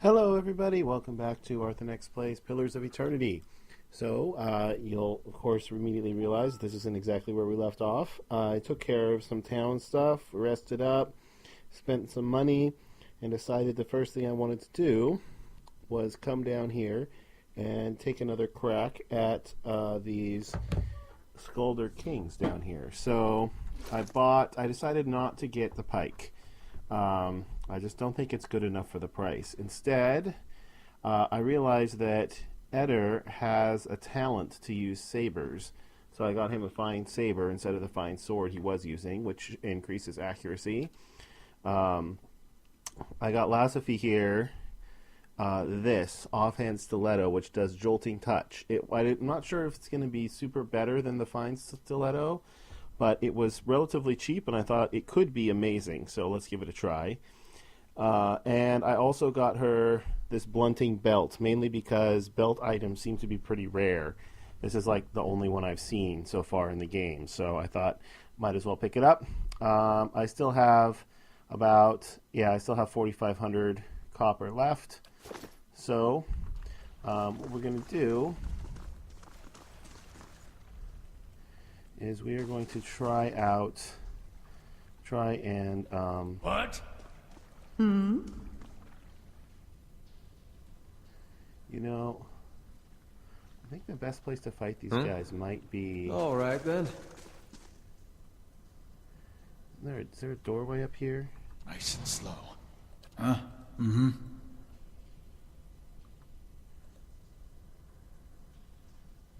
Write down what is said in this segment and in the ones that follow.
Hello everybody, welcome back to Arthenex Plays Pillars of Eternity. So, you'll of course immediately realize this isn't exactly where we left off. I took care of some town stuff, rested up, spent some money, and decided the first thing I wanted to do was come down here and take another crack at these Skulder Kings down here. So, I decided not to get the pike. I just don't think it's good enough for the price. Instead, I realized that Eder has a talent to use sabers. So I got him a fine saber instead of the fine sword he was using, which increases accuracy. I got Lassify here, this offhand stiletto, which does jolting touch. I'm not sure if it's going to be super better than the fine stiletto, but it was relatively cheap, and I thought it could be amazing. So let's give it a try. And I also got her this blunting belt, mainly because belt items seem to be pretty rare. This is like the only one I've seen so far in the game, so I thought might as well pick it up. I still have I still have 4,500 copper left. So what we're going to do is we are going to try and What? You know, I think the best place to fight these guys might be... All right, then. Is there a doorway up here? Nice and slow. Huh? Mm-hmm.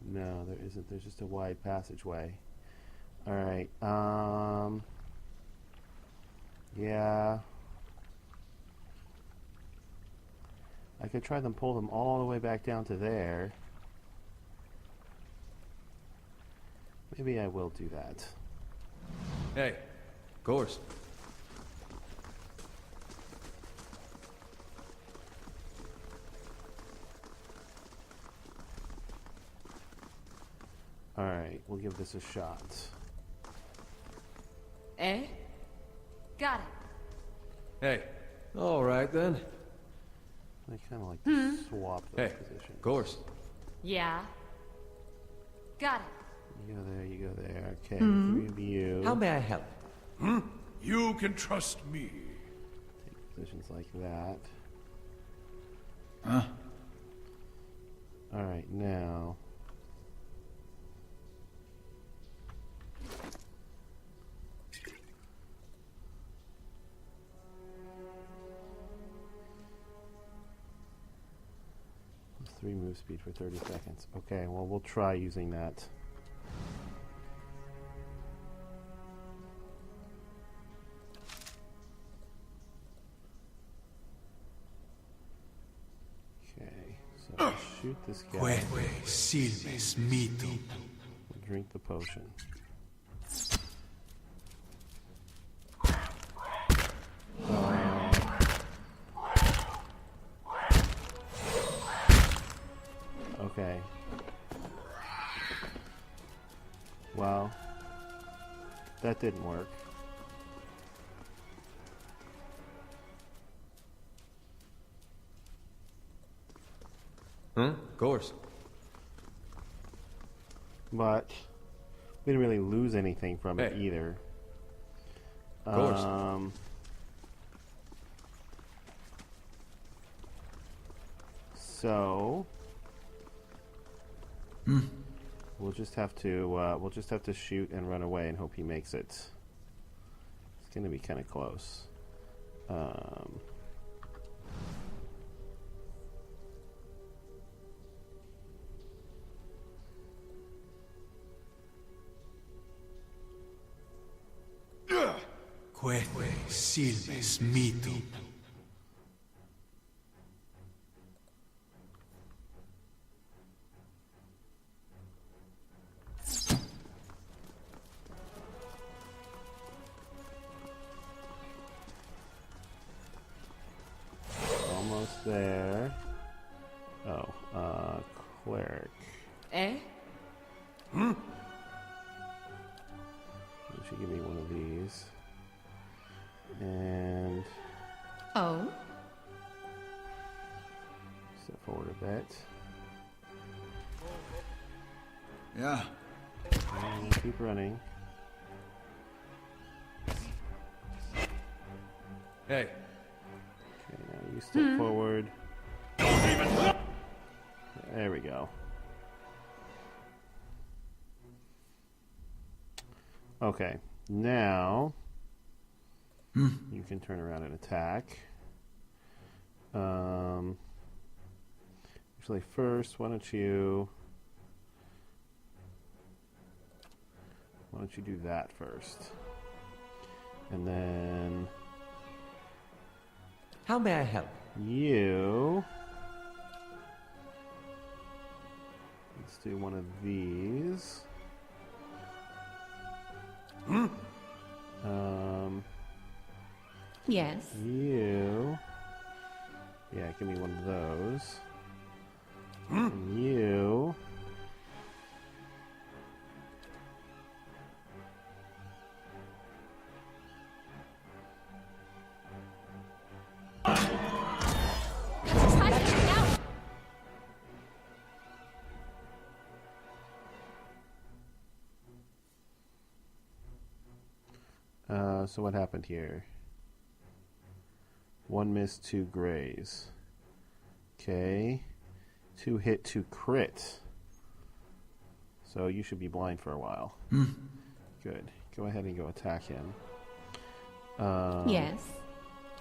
No, there isn't. There's just a wide passageway. Alright, yeah. I could try pull them all the way back down to there. Maybe I will do that. Hey, of course. Alright, we'll give this a shot. Eh? Got it. Hey, all right, then. I kind of like to swap those positions. Of course. Yeah. Got it. You go there, you go there. Okay, three of you. How may I help? You can trust me. Take positions like that. Huh? Alright, now... +3 move speed for 30 seconds. Okay, well, we'll try using that. Okay, so I'll shoot this guy. Queque silves mitum. We'll drink the potion. Okay. Well, that didn't work. Of course. But we didn't really lose anything from it either. Of course. So we'll just have to shoot and run away and hope he makes it. It's gonna be kind of close. Queque silves mitum. Almost there. Oh, cleric. Eh? You should give me one of these. And Oh? bit. Yeah. And keep running. Hey. Okay, now you step forward. There we go. Okay, now you can turn around and attack. Actually, first, why don't you do that first, and then How may I help? you. Let's do one of these. Yes. You. Yeah, give me one of those. And you. Try to get out. So what happened here? 1 miss, 2 graze. Okay. 2 hit, 2 crit. So you should be blind for a while. Good. Go ahead and go attack him. Yes.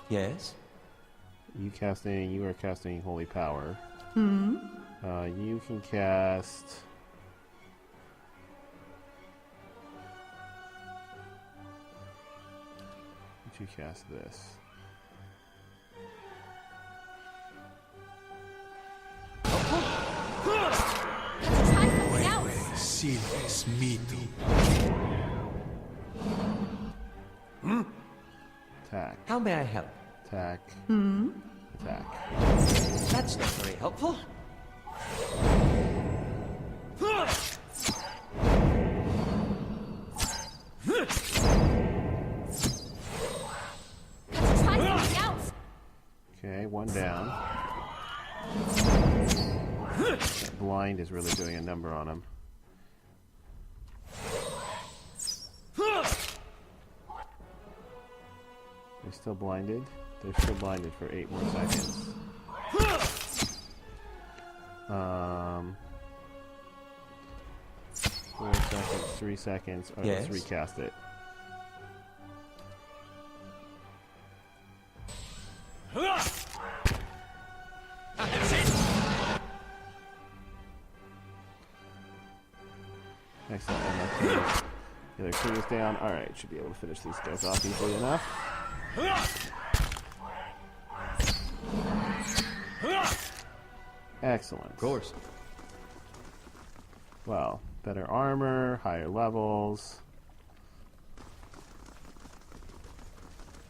Yes? You are casting Holy Power. You can cast... You cast this. Try something else. Silves mito. Attack. How may I help? Attack. Attack. That's not very helpful. Try something else. Okay, 1 down. That blind is really doing a number on him. They're still blinded? They're still blinded for 8 more seconds. 4 seconds, 3 seconds. Alright, Yes. let's recast it. Excellent. And the other 2 is down. Alright, should be able to finish these guys off easily enough. Excellent. Of course. Well, better armor, higher levels.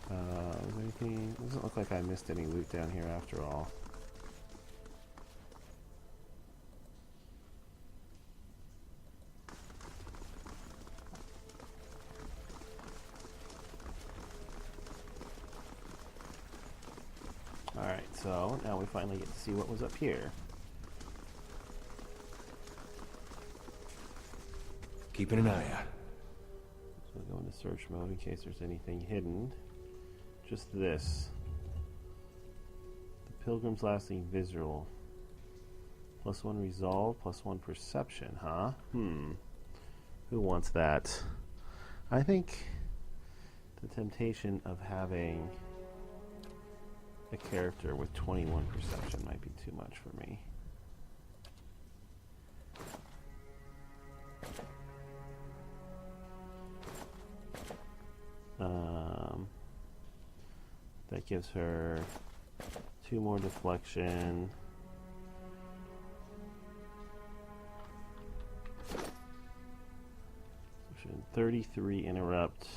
Is there anything? Doesn't look like I missed any loot down here after all. Alright, so now we finally get to see what was up here. Keeping an eye out. So we'll go into search mode in case there's anything hidden. Just this. The Pilgrim's Lasting Visual. +1 resolve, +1 perception, huh? Who wants that? I think the temptation of having a character with 21 perception might be too much for me. That gives her 2 more deflection. So 33 interrupt,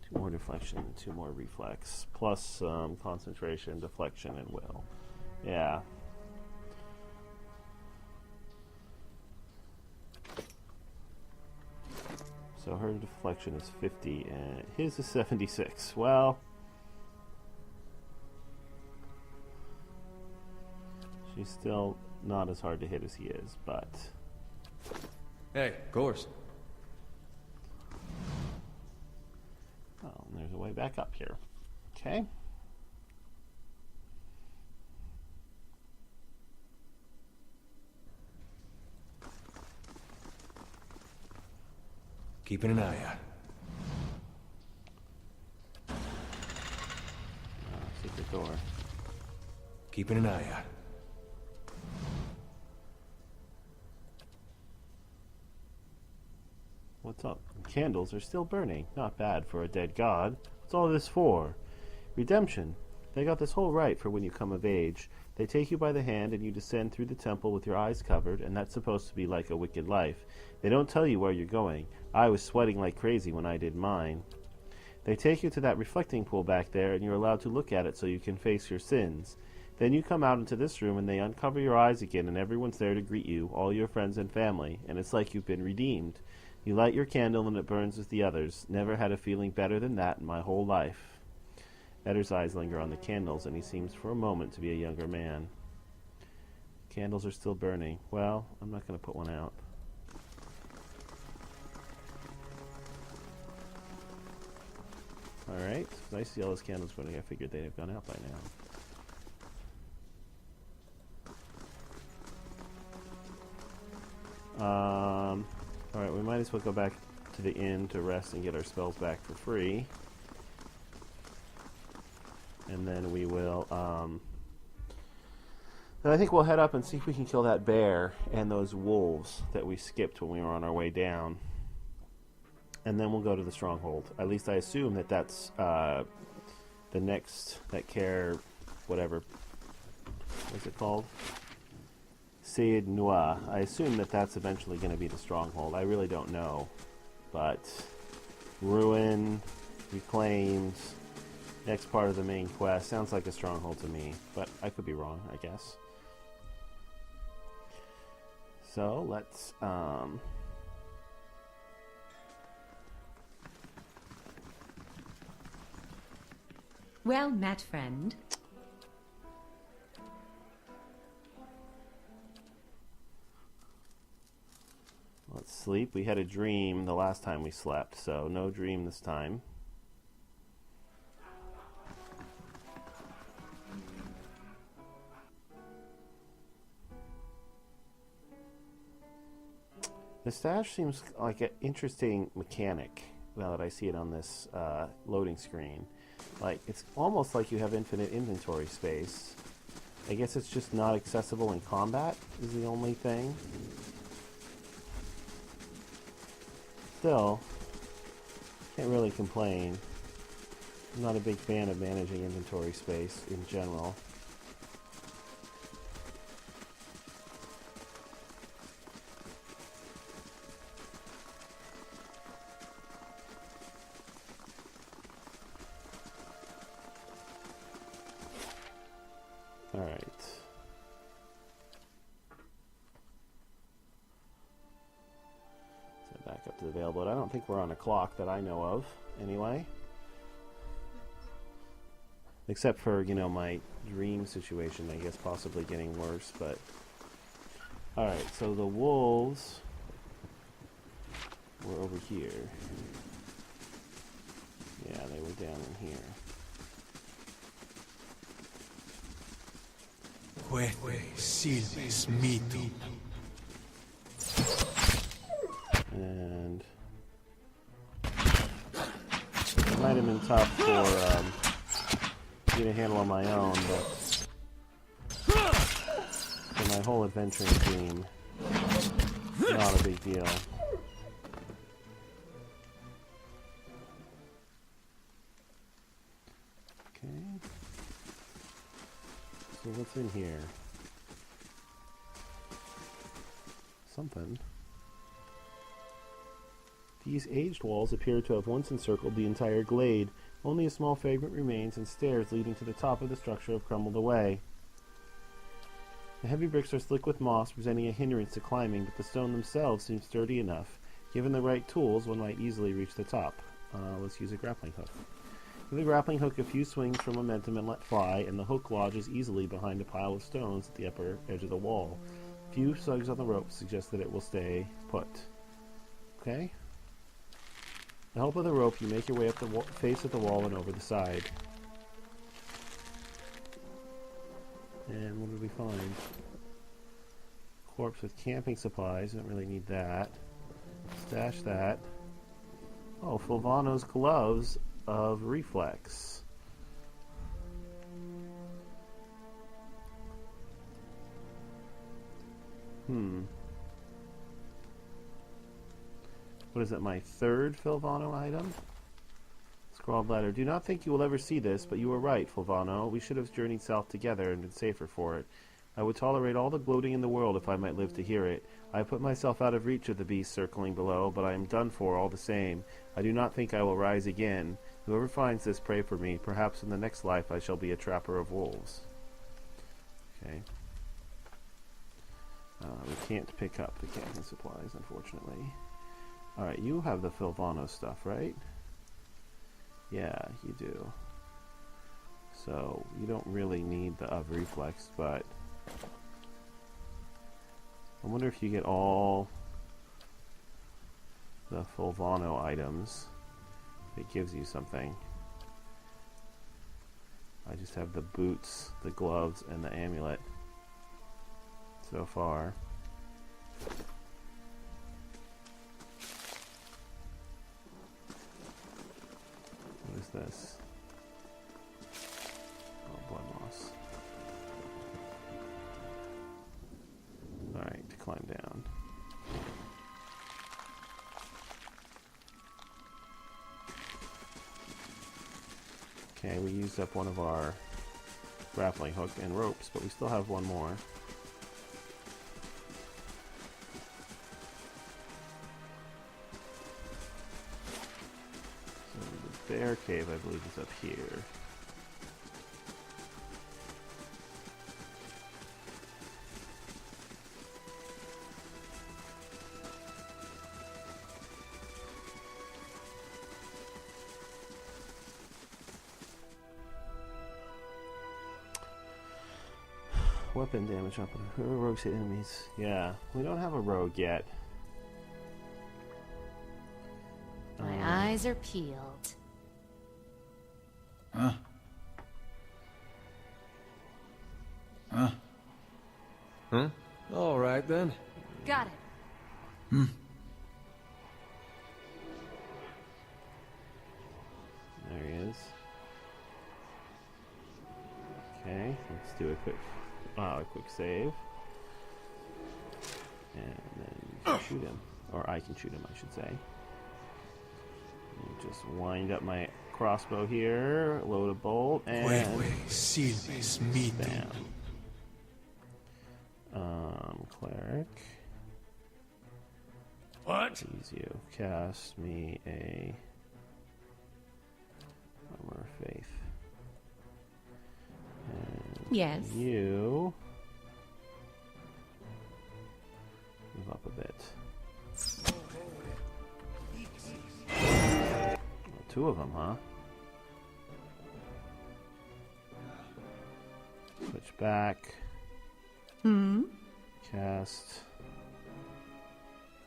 2 more deflection, 2 more reflex, plus concentration, deflection, and will. Yeah. So her deflection is 50 and his is 76. Well, He's still not as hard to hit as he is, but... Hey, of course. Oh, and there's a way back up here. Okay. Keeping an eye out. Secret door. Keeping an eye out. What's up? Candles are still burning. Not bad for a dead god. What's all this for? Redemption. They got this whole right for when you come of age. They take you by the hand and you descend through the temple with your eyes covered, and that's supposed to be like a wicked life. They don't tell you where you're going. I was sweating like crazy when I did mine. They take you to that reflecting pool back there, and you're allowed to look at it so you can face your sins. Then you come out into this room and they uncover your eyes again, and everyone's there to greet you, all your friends and family, and it's like you've been redeemed. You light your candle and it burns with the others. Never had a feeling better than that in my whole life. Edder's eyes linger on the candles, and he seems for a moment to be a younger man. Candles are still burning. Well, I'm not going to put one out. Alright, I see all those candles burning. I figured they'd have gone out by now. Alright, we might as well go back to the inn to rest and get our spells back for free. And then we will, then I think we'll head up and see if we can kill that bear and those wolves that we skipped when we were on our way down. And then we'll go to the stronghold. At least I assume that that's, the next, that care, whatever, what's it called? Seyd Noir. I assume that that's eventually going to be the stronghold. I really don't know. But Ruin, Reclaimed, next part of the main quest. Sounds like a stronghold to me. But I could be wrong, I guess. So, let's... Well met, friend. Let's sleep. We had a dream the last time we slept, so no dream this time. The stash seems like an interesting mechanic now that I see it on this loading screen. Like, it's almost like you have infinite inventory space. I guess it's just not accessible in combat is the only thing. Still, can't really complain. I'm not a big fan of managing inventory space in general. Alright. So back up to the veil, but I don't think we're on a clock that I know of, anyway. Except for, you know, my dream situation, I guess, possibly getting worse, but... Alright, so the wolves were over here. Yeah, they were down in here. Silves mitu. And it might have been tough for me to handle on my own, but for my whole adventuring team, not a big deal. Okay. So what's in here? Something. These aged walls appear to have once encircled the entire glade. Only a small fragment remains, and stairs leading to the top of the structure have crumbled away. The heavy bricks are slick with moss, presenting a hindrance to climbing, but the stone themselves seem sturdy enough. Given the right tools, one might easily reach the top. Let's use a grappling hook. With a grappling hook, a few swings for momentum and let fly, and the hook lodges easily behind a pile of stones at the upper edge of the wall. A few tugs on the rope suggest that it will stay put. Okay? With the help of the rope, you make your way up the face of the wall and over the side. And what did we find? Corpse with camping supplies. Don't really need that. Stash that. Oh, Fulvano's gloves of reflex. What is it, my third Fulvano item? Scrawled letter. Do not think you will ever see this, but you were right, Fulvano. We should have journeyed south together and been safer for it. I would tolerate all the gloating in the world if I might live to hear it. I have put myself out of reach of the beasts circling below, but I am done for all the same. I do not think I will rise again. Whoever finds this, pray for me. Perhaps in the next life I shall be a trapper of wolves. Okay. We can't pick up the camping supplies, unfortunately. Alright, you have the Fulvano stuff, right? Yeah, you do. So, you don't really need the of reflex, but I wonder if you get all the Fulvano items, it gives you something. I just have the boots, the gloves, and the amulet so far. What is this? Oh, blood moss. Alright, to climb down. Okay, we used up one of our grappling hook and ropes, but we still have one more. So the bear cave, I believe, is up here. Weapon damage up. Rogues hit enemies. Yeah, we don't have a rogue yet. My eyes are peeled. Huh? Huh? Huh? All right, then. Got it. There he is. Okay, let's do a quick save. And then you can shoot him. Or I can shoot him, I should say. And just wind up my crossbow here, load a bolt, and bam. Cleric. What? Please you cast me a Armor of Faith. And Yes. you move up a bit. Oh, two of them, huh? Switch back. Cast.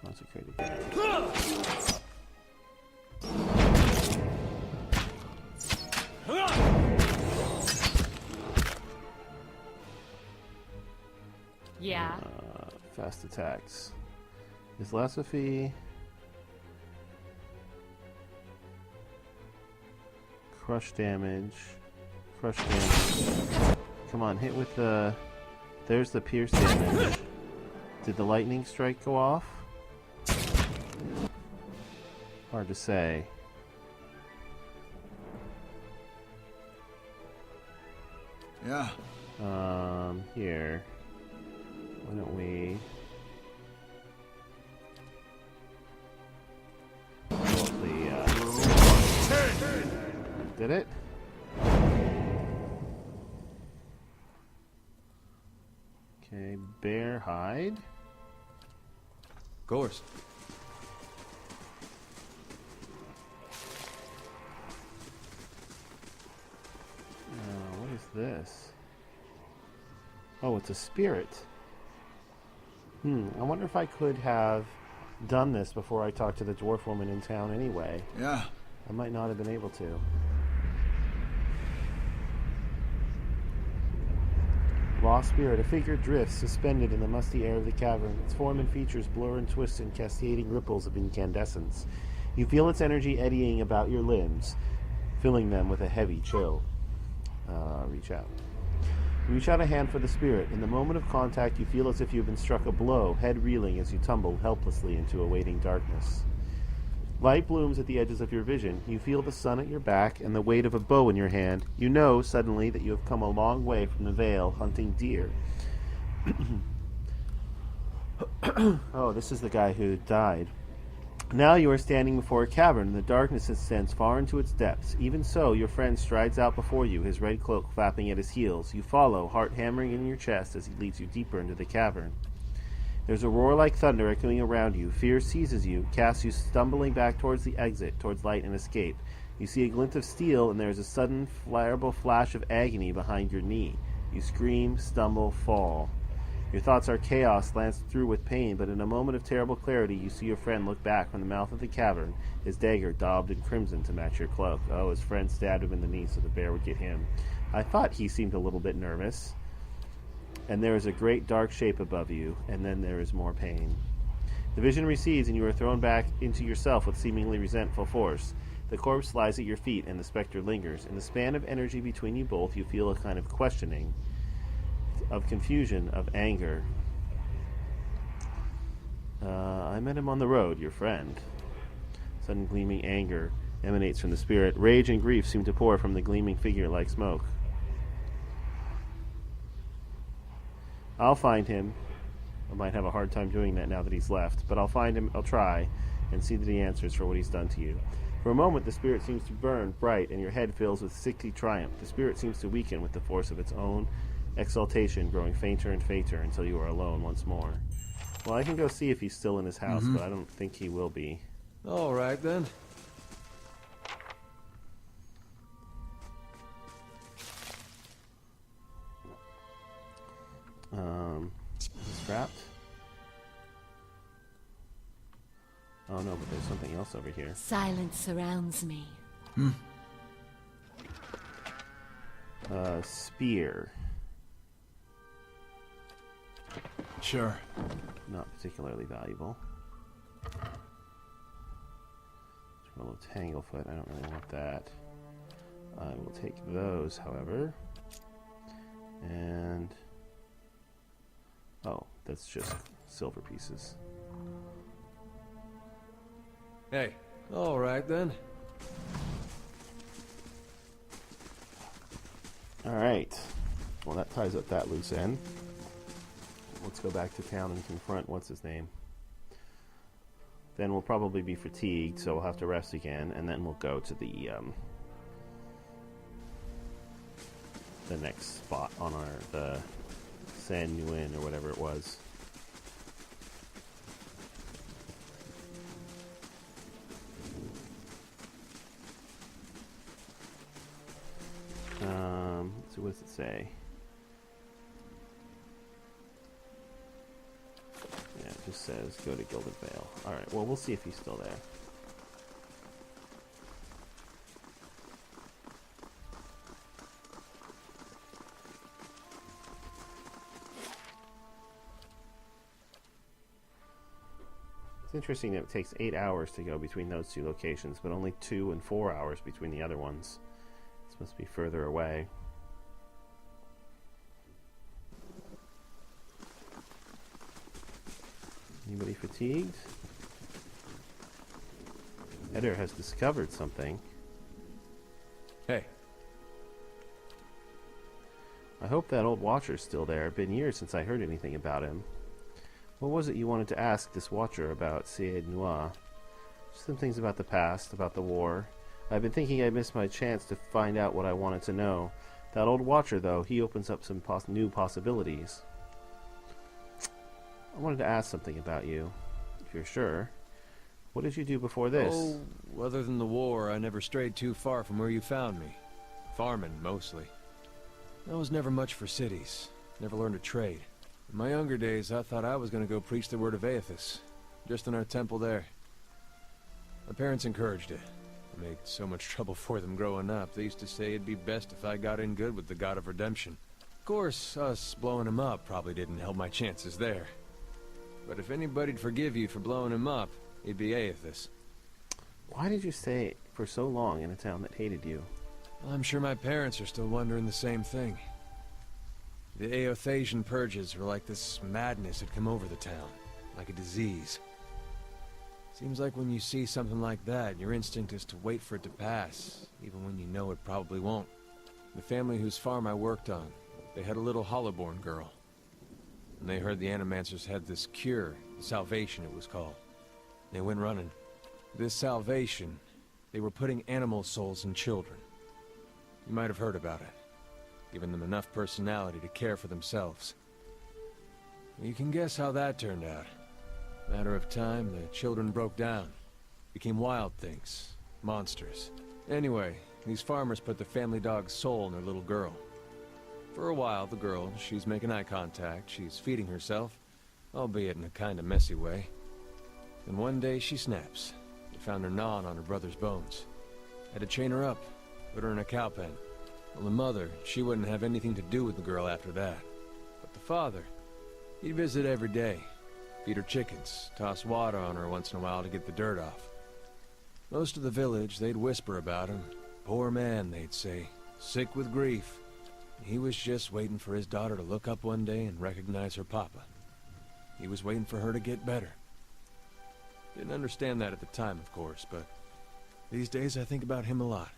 Consecrate again. Yeah. Fast attacks. His Philosophy. Crush damage. Crush damage. Come on, hit with the... There's the pierce damage. Did the lightning strike go off? Hard to say. Yeah. Here. Why don't we... Did it? Okay, bear hide. Of course. this? Oh, it's a spirit. I wonder if I could have done this before I talked to the dwarf woman in town anyway. Yeah. I might not have been able to. Lost spirit. A figure drifts, suspended in the musty air of the cavern. Its form and features blur and twist in cascading ripples of incandescence. You feel its energy eddying about your limbs, filling them with a heavy chill. Reach out. You reach out a hand for the spirit. In the moment of contact, you feel as if you've been struck a blow, head reeling as you tumble helplessly into awaiting darkness. Light blooms at the edges of your vision. You feel the sun at your back and the weight of a bow in your hand. You know suddenly that you have come a long way from the vale hunting deer. Oh, this is the guy who died. Now you are standing before a cavern, and the darkness extends far into its depths. Even so, your friend strides out before you, his red cloak flapping at his heels. You follow, heart hammering in your chest as he leads you deeper into the cavern. There's a roar like thunder echoing around you. Fear seizes you, casts you stumbling back towards the exit, towards light and escape. You see a glint of steel, and there is a sudden, fireable flash of agony behind your knee. You scream, stumble, fall. Your thoughts are chaos, lanced through with pain, but in a moment of terrible clarity, you see your friend look back from the mouth of the cavern, his dagger daubed in crimson to match your cloak. Oh, his friend stabbed him in the knee so the bear would get him. I thought he seemed a little bit nervous. And there is a great dark shape above you, and then there is more pain. The vision recedes, and you are thrown back into yourself with seemingly resentful force. The corpse lies at your feet, and the specter lingers. In the span of energy between you both, you feel a kind of questioning, of confusion, of anger. I met him on the road, your friend. Sudden gleaming anger emanates from the spirit. Rage and grief seem to pour from the gleaming figure like smoke. I'll find him. I might have a hard time doing that now that he's left, but I'll find him, I'll try, and see that he answers for what he's done to you. For a moment, the spirit seems to burn bright, and your head fills with sickly triumph. The spirit seems to weaken with the force of its own exaltation, growing fainter and fainter until you are alone once more. Well, I can go see if he's still in his house, but I don't think he will be. All right, then. Is this trapped? Oh no, but there's something else over here. Silence surrounds me. Spear. Sure. Not particularly valuable. Scroll of Tanglefoot, I don't really want that. I will take those, however. And... oh, that's just silver pieces. Hey. All right, then. Alright. Well, that ties up that loose end. Let's go back to town and confront what's-his-name. Then we'll probably be fatigued, so we'll have to rest again, and then we'll go to the next spot on the San Nguyen, or whatever it was. So what does it say? Yeah, it just says go to Gilded Vale. Alright, well, we'll see if he's still there. It's interesting that it takes 8 hours to go between those two locations, but only 2 and 4 hours between the other ones. This must be further away. Anybody fatigued? Eder has discovered something. Hey. I hope that old Watcher's still there. It's been years since I heard anything about him. What was it you wanted to ask this Watcher about Cied Noir? Some things about the past, about the war. I've been thinking I missed my chance to find out what I wanted to know. That old Watcher, though, he opens up some new possibilities. I wanted to ask something about you, if you're sure. What did you do before this? Oh, other than the war, I never strayed too far from where you found me. Farming, mostly. I was never much for cities. Never learned a trade. In my younger days, I thought I was going to go preach the word of Aethys. Just in our temple there. My parents encouraged it. I made so much trouble for them growing up. They used to say it'd be best if I got in good with the God of Redemption. Of course, us blowing him up probably didn't help my chances there. But if anybody'd forgive you for blowing him up, it'd be Aethys. Why did you stay for so long in a town that hated you? Well, I'm sure my parents are still wondering the same thing. The Aethasian purges were like this madness had come over the town, like a disease. Seems like when you see something like that, your instinct is to wait for it to pass, even when you know it probably won't. The family whose farm I worked on, they had a little Hollowborn girl. And they heard the Animancers had this cure, the Salvation it was called. They went running. This Salvation, they were putting animal souls in children. You might have heard about it, giving them enough personality to care for themselves. You can guess how that turned out. Matter of time, the children broke down. Became wild things. Monsters. Anyway, these farmers put the family dog's soul in their little girl. For a while, the girl, she's making eye contact, she's feeding herself, albeit in a kind of messy way. Then one day she snaps. They found her gnawing on her brother's bones. Had to chain her up, put her in a cow pen. Well, the mother, she wouldn't have anything to do with the girl after that. But the father, he'd visit every day. Feed her chickens, toss water on her once in a while to get the dirt off. Most of the village, they'd whisper about him. Poor man, they'd say, sick with grief. He was just waiting for his daughter to look up one day and recognize her papa. He was waiting for her to get better. Didn't understand that at the time, of course, but these days I think about him a lot.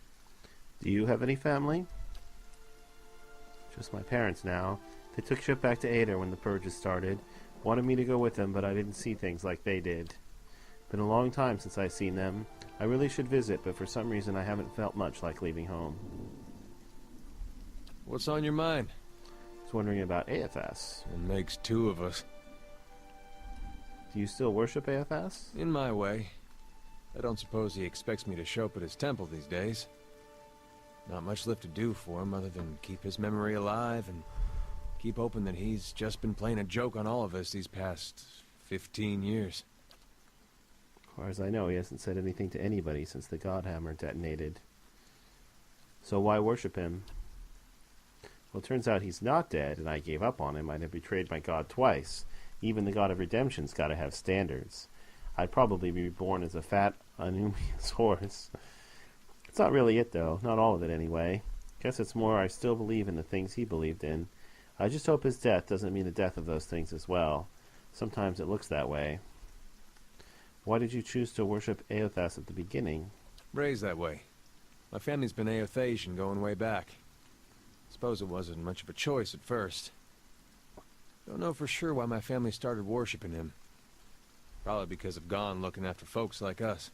Do you have any family? Just my parents now. They took ship back to Ader when the purges started. Wanted me to go with them, but I didn't see things like they did. Been a long time since I've seen them. I really should visit, but for some reason I haven't felt much like leaving home. What's on your mind? I was wondering about Aethys. It makes two of us. Do you still worship Aethys? In my way. I don't suppose he expects me to show up at his temple these days. Not much left to do for him other than keep his memory alive and keep hoping that he's just been playing a joke on all of us these past 15 years. As far as I know, he hasn't said anything to anybody since the Godhammer detonated. So why worship him? Well, it turns out he's not dead, and I gave up on him. I'd have betrayed my god twice. Even the god of redemption's got to have standards. I'd probably be reborn as a fat, unhumanous horse. It's not really it, though. Not all of it, anyway. Guess it's more I still believe in the things he believed in. I just hope his death doesn't mean the death of those things as well. Sometimes it looks that way. Why did you choose to worship Aethys at the beginning? Raised that way. My family's been Aethasian going way back. Suppose it wasn't much of a choice at first. Don't know for sure why my family started worshipping him. Probably because of Gon looking after folks like us.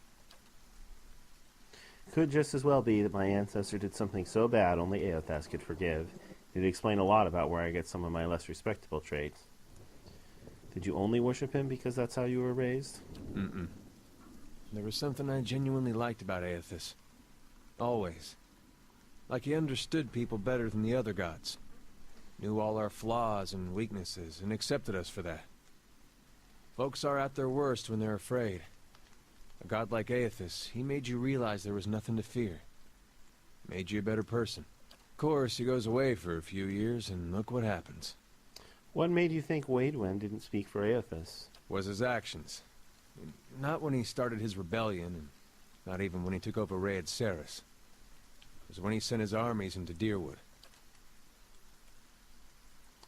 Could just as well be that my ancestor did something so bad only Aethys could forgive. It'd explain a lot about where I get some of my less respectable traits. Did you only worship him because that's how you were raised? Mm-mm. There was something I genuinely liked about Aethys. Always. Like he understood people better than the other gods. Knew all our flaws and weaknesses and accepted us for that. Folks are at their worst when they're afraid. A god like Aethys, he made you realize there was nothing to fear. Made you a better person. Of course, he goes away for a few years, and look what happens. What made you think Waidwen didn't speak for Aethys? Was his actions. Not when he started his rebellion, and not even when he took over Raed Saris. It was when he sent his armies into Deerwood.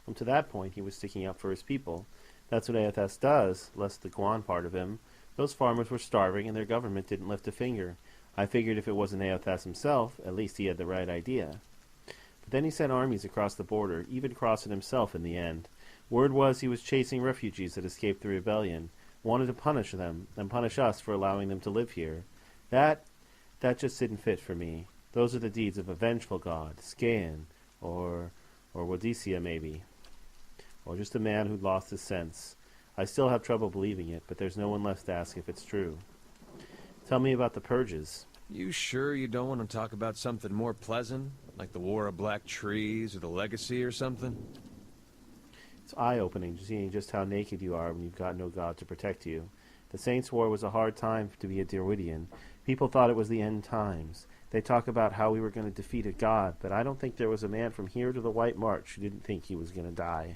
Up to that point, he was sticking up for his people. That's what Aethys does, less the Guan part of him. Those farmers were starving, and their government didn't lift a finger. I figured if it wasn't Aethys himself, at least he had the right idea. But then he sent armies across the border, even crossing himself in the end. Word was he was chasing refugees that escaped the rebellion, wanted to punish them, and punish us for allowing them to live here. That just didn't fit for me. Those are the deeds of a vengeful god, Scan, or Wodicea maybe. Or just a man who'd lost his sense. I still have trouble believing it, but there's no one left to ask if it's true. Tell me about the purges. You sure you don't want to talk about something more pleasant, Like the War of Black Trees or the Legacy or something? It's eye-opening seeing just how naked you are when you've got no god to protect you. The Saints' War was a hard time to be a Derwidian. People thought it was the end times. They talk about how we were going to defeat a god, but I don't think there was a man from here to the White March who didn't think he was going to die.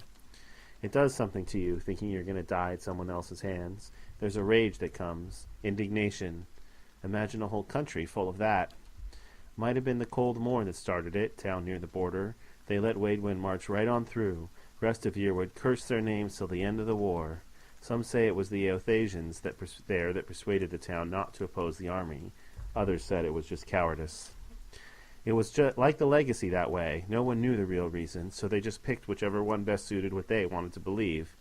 It does something to you, thinking you're going to die at someone else's hands. There's a rage that comes, indignation. Imagine a whole country full of that. Might have been the Cold Morn that started it, town near the border. They let Waidwen march right on through. Rest of year would curse their names till the end of the war. Some say it was the Eothasians that persuaded the town not to oppose the army. Others said it was just cowardice. It was just like the Legacy that way. No one knew the real reason, so they just picked whichever one best suited what they wanted to believe.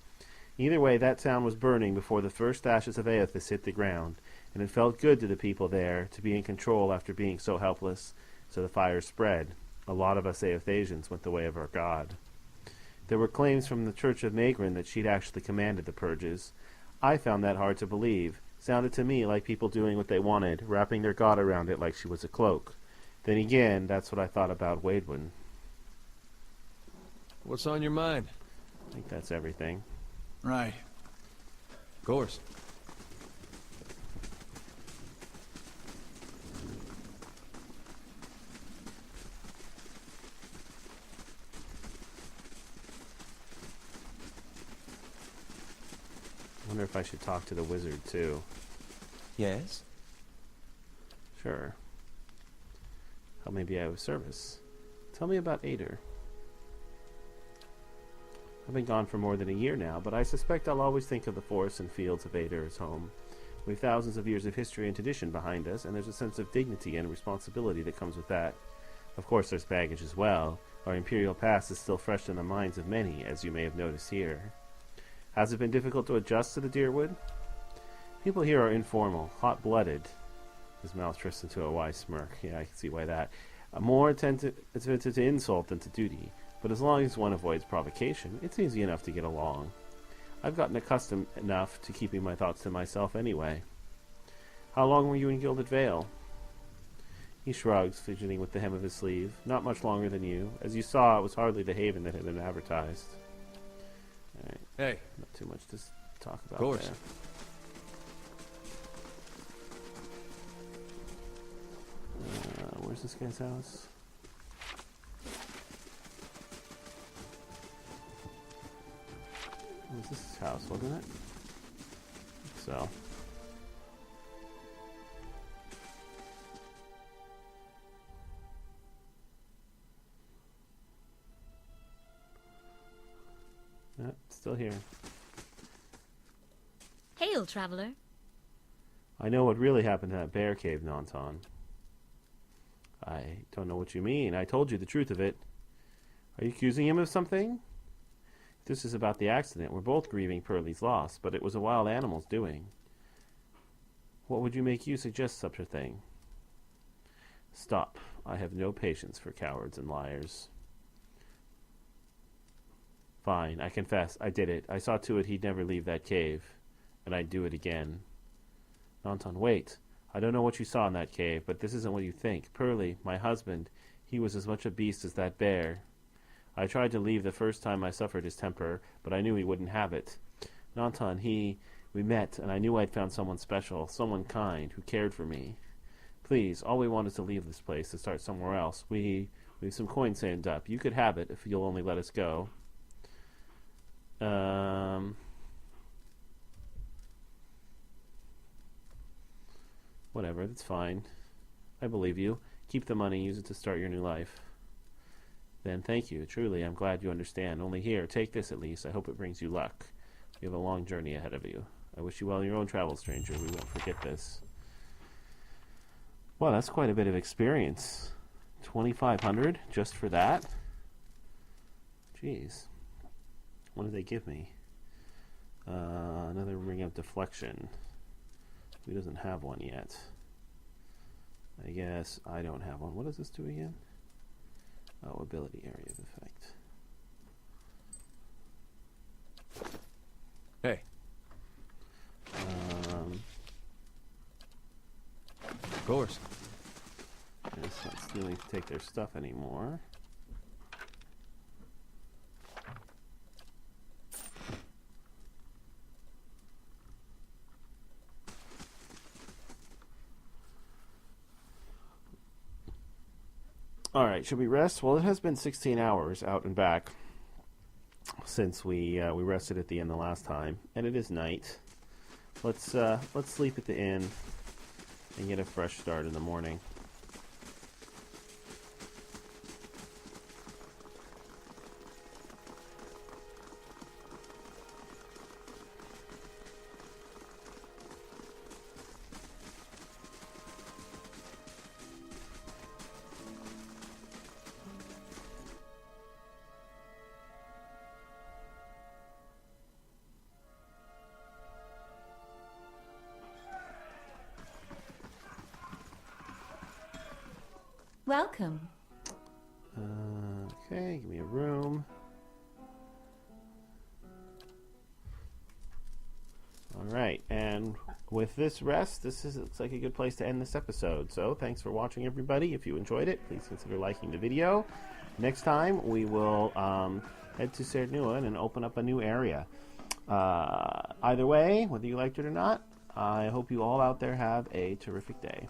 Either way, that town was burning before the first ashes of Eothas hit the ground, and it felt good to the people there to be in control after being so helpless, so the fire spread. A lot of us Eothasians went the way of our god. There were claims from the Church of Magrin that she'd actually commanded the purges. I found that hard to believe. Sounded to me like people doing what they wanted, wrapping their god around it like she was a cloak. Then again, that's what I thought about Waidwen. What's on your mind? I think that's everything. Right. Of course. I wonder if I should talk to the wizard, too. Yes? Sure. How may be I of service? Tell me about Ader. I've been gone for more than a year now, but I suspect I'll always think of the forests and fields of Ader as home. We've thousands of years of history and tradition behind us, and there's a sense of dignity and responsibility that comes with that. Of course, there's baggage as well. Our imperial past is still fresh in the minds of many, as you may have noticed here. Has it been difficult to adjust to the Dyrwood? People here are informal, hot-blooded. His mouth twists into a wise smirk. Yeah, I can see why that. More attentive to insult than to duty, but as long as one avoids provocation, it's easy enough to get along. I've gotten accustomed enough to keeping my thoughts to myself anyway. How long were you in Gilded Vale? He shrugs, fidgeting with the hem of his sleeve. Not much longer than you. As you saw, it was hardly the haven that had been advertised. Alright. Hey. Not too much to talk about. Of course. There. Where's this guy's house? It was this house, wasn't it? So. Yep, still here. Hail, traveler. I know what really happened to that bear cave, Nanton. I don't know what you mean. I told you the truth of it. Are you accusing him of something? This is about the accident. We're both grieving Pearlie's loss, but it was a wild animal's doing. What would you make you suggest such a thing? Stop. I have no patience for cowards and liars. Fine, I confess. I did it. I saw to it he'd never leave that cave. And I'd do it again. Nanton, wait. I don't know what you saw in that cave, but this isn't what you think. Pearlie, my husband, he was as much a beast as that bear. I tried to leave the first time I suffered his temper, but I knew he wouldn't have it. Nanton, we met, and I knew I'd found someone special, someone kind, who cared for me. Please, all we want is to leave this place, to start somewhere else. We've some coin saved up. You could have it, if you'll only let us go. Whatever, that's fine. I believe you. Keep the money, use it to start your new life. Then thank you, truly, I'm glad you understand. Only here, take this at least. I hope it brings you luck. You have a long journey ahead of you. I wish you well in your own travel, stranger. We won't forget this. Well, that's quite a bit of experience. 2,500 just for that? Jeez. What did they give me? Another ring of deflection. Who doesn't have one yet? I guess I don't have one. What does this do again? Oh, ability area of effect. Hey. Of course. Yes, that's continuing to take their stuff anymore. Alright, should we rest? Well, it has been 16 hours out and back since we rested at the inn the last time, and it is night. Let's sleep at the inn and get a fresh start in the morning. Welcome. Okay, give me a room. Alright, and with this rest, looks like a good place to end this episode. So, thanks for watching, everybody. If you enjoyed it, please consider liking the video. Next time, we will head to Cernua and open up a new area. Either way, whether you liked it or not, I hope you all out there have a terrific day.